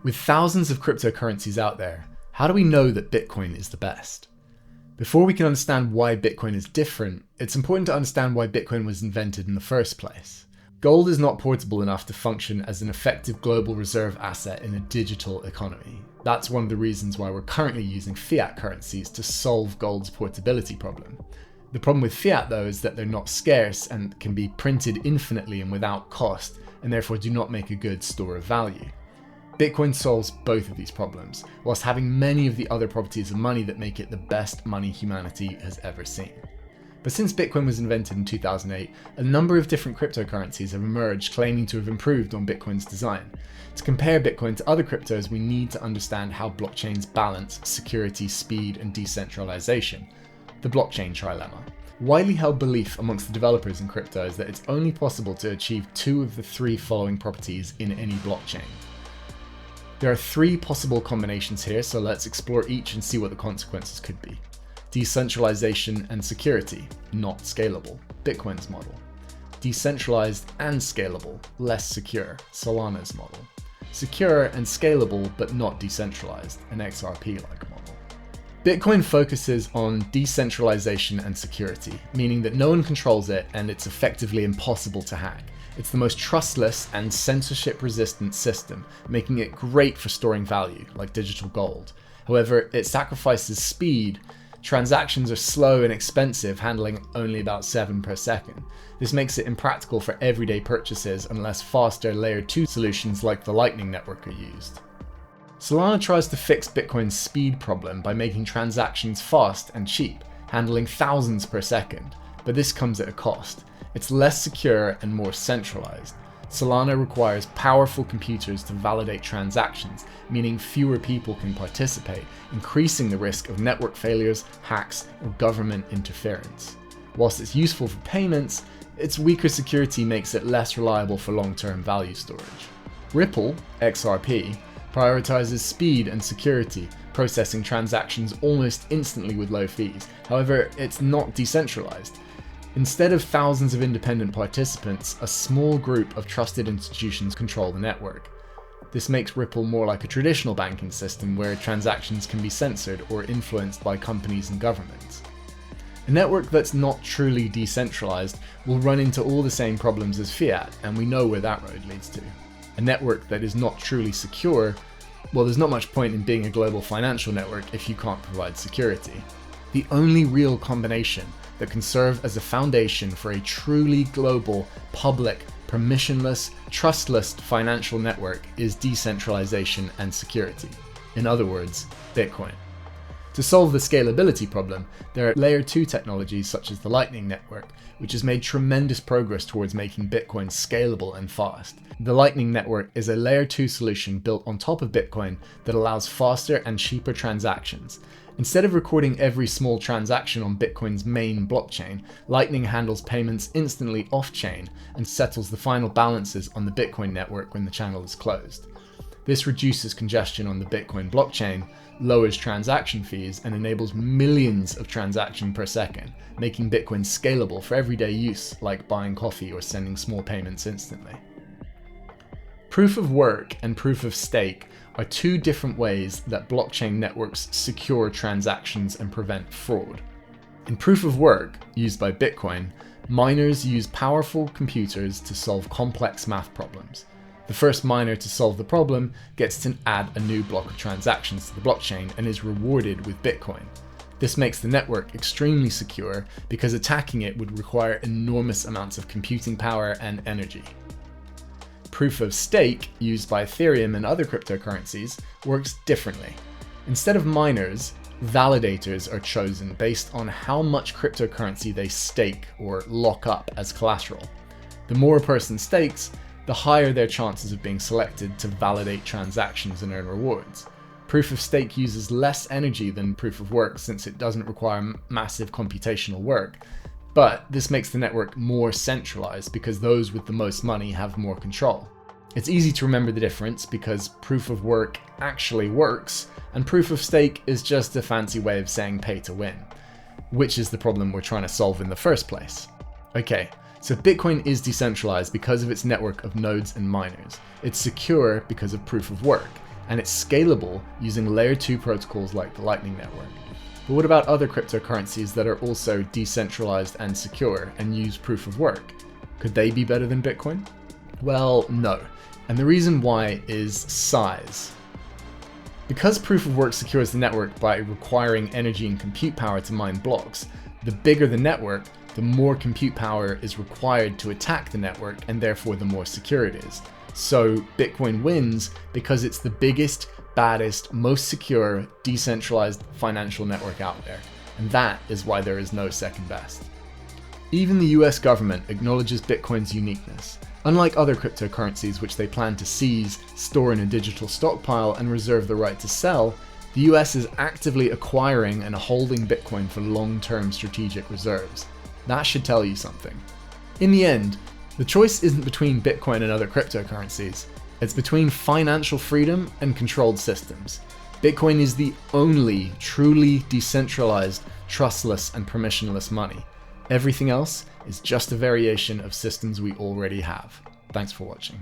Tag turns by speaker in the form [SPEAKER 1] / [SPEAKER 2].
[SPEAKER 1] With thousands of cryptocurrencies out there, how do we know that Bitcoin is the best? Before we can understand why Bitcoin is different, it's important to understand why Bitcoin was invented in the first place. Gold is not portable enough to function as an effective global reserve asset in a digital economy. That's one of the reasons why we're currently using fiat currencies to solve gold's portability problem. The problem with fiat though is that they're not scarce and can be printed infinitely and without cost, and therefore do not make a good store of value. Bitcoin solves both of these problems, whilst having many of the other properties of money that make it the best money humanity has ever seen. But since Bitcoin was invented in 2008, a number of different cryptocurrencies have emerged claiming to have improved on Bitcoin's design. To compare Bitcoin to other cryptos, we need to understand how blockchains balance security, speed, and decentralization. The blockchain trilemma. Widely held belief amongst the developers in crypto is that it's only possible to achieve two of the three following properties in any blockchain. There are three possible combinations here, so let's explore each and see what the consequences could be. Decentralization and security, not scalable, Bitcoin's model. Decentralized and scalable, less secure, Solana's model. Secure and scalable but not decentralized, an XRP-like model. Bitcoin focuses on decentralization and security, meaning that no one controls it and it's effectively impossible to hack. It's the most trustless and censorship-resistant system, making it great for storing value, like digital gold. However, it sacrifices speed. Transactions are slow and expensive, handling only about 7 per second. This makes it impractical for everyday purchases unless faster Layer 2 solutions like the Lightning Network are used. Solana tries to fix Bitcoin's speed problem by making transactions fast and cheap, handling thousands per second, but this comes at a cost. It's less secure and more centralized. Solana requires powerful computers to validate transactions, meaning fewer people can participate, increasing the risk of network failures, hacks, or government interference. Whilst it's useful for payments, its weaker security makes it less reliable for long-term value storage. Ripple, XRP, prioritizes speed and security, processing transactions almost instantly with low fees. However, it's not decentralized. Instead of thousands of independent participants, a small group of trusted institutions control the network. This makes Ripple more like a traditional banking system where transactions can be censored or influenced by companies and governments. A network that's not truly decentralized will run into all the same problems as fiat, and we know where that road leads to. A network that is not truly secure, well, there's not much point in being a global financial network if you can't provide security. The only real combination that can serve as a foundation for a truly global, public, permissionless, trustless financial network is decentralization and security. In other words, Bitcoin. To solve the scalability problem, there are Layer 2 technologies such as the Lightning Network, which has made tremendous progress towards making Bitcoin scalable and fast. The Lightning Network is a Layer 2 solution built on top of Bitcoin that allows faster and cheaper transactions. Instead of recording every small transaction on Bitcoin's main blockchain, Lightning handles payments instantly off-chain and settles the final balances on the Bitcoin network when the channel is closed. This reduces congestion on the Bitcoin blockchain, lowers transaction fees, and enables millions of transactions per second, making Bitcoin scalable for everyday use like buying coffee or sending small payments instantly. Proof of work and proof of stake are two different ways that blockchain networks secure transactions and prevent fraud. In proof of work, used by Bitcoin, miners use powerful computers to solve complex math problems. The first miner to solve the problem gets to add a new block of transactions to the blockchain and is rewarded with Bitcoin. This makes the network extremely secure because attacking it would require enormous amounts of computing power and energy. Proof of stake, used by Ethereum and other cryptocurrencies, works differently. Instead of miners, validators are chosen based on how much cryptocurrency they stake or lock up as collateral. The more a person stakes, the higher their chances of being selected to validate transactions and earn rewards. Proof of stake uses less energy than proof of work since it doesn't require massive computational work. But this makes the network more centralized because those with the most money have more control. It's easy to remember the difference because proof of work actually works, and proof of stake is just a fancy way of saying pay to win, which is the problem we're trying to solve in the first place. Okay, so Bitcoin is decentralized because of its network of nodes and miners. It's secure because of proof of work, and it's scalable using layer 2 protocols like the Lightning Network. But what about other cryptocurrencies that are also decentralized and secure and use proof of work? Could they be better than Bitcoin? Well, no. And the reason why is size. Because proof of work secures the network by requiring energy and compute power to mine blocks, the bigger the network, the more compute power is required to attack the network, and therefore the more secure it is. So Bitcoin wins because it's the biggest, baddest, most secure, decentralized financial network out there. And that is why there is no second best. Even the US government acknowledges Bitcoin's uniqueness. Unlike other cryptocurrencies which they plan to seize, store in a digital stockpile, and reserve the right to sell, the US is actively acquiring and holding Bitcoin for long-term strategic reserves. That should tell you something. In the end, the choice isn't between Bitcoin and other cryptocurrencies. It's between financial freedom and controlled systems. Bitcoin is the only truly decentralized, trustless, and permissionless money. Everything else is just a variation of systems we already have. Thanks for watching.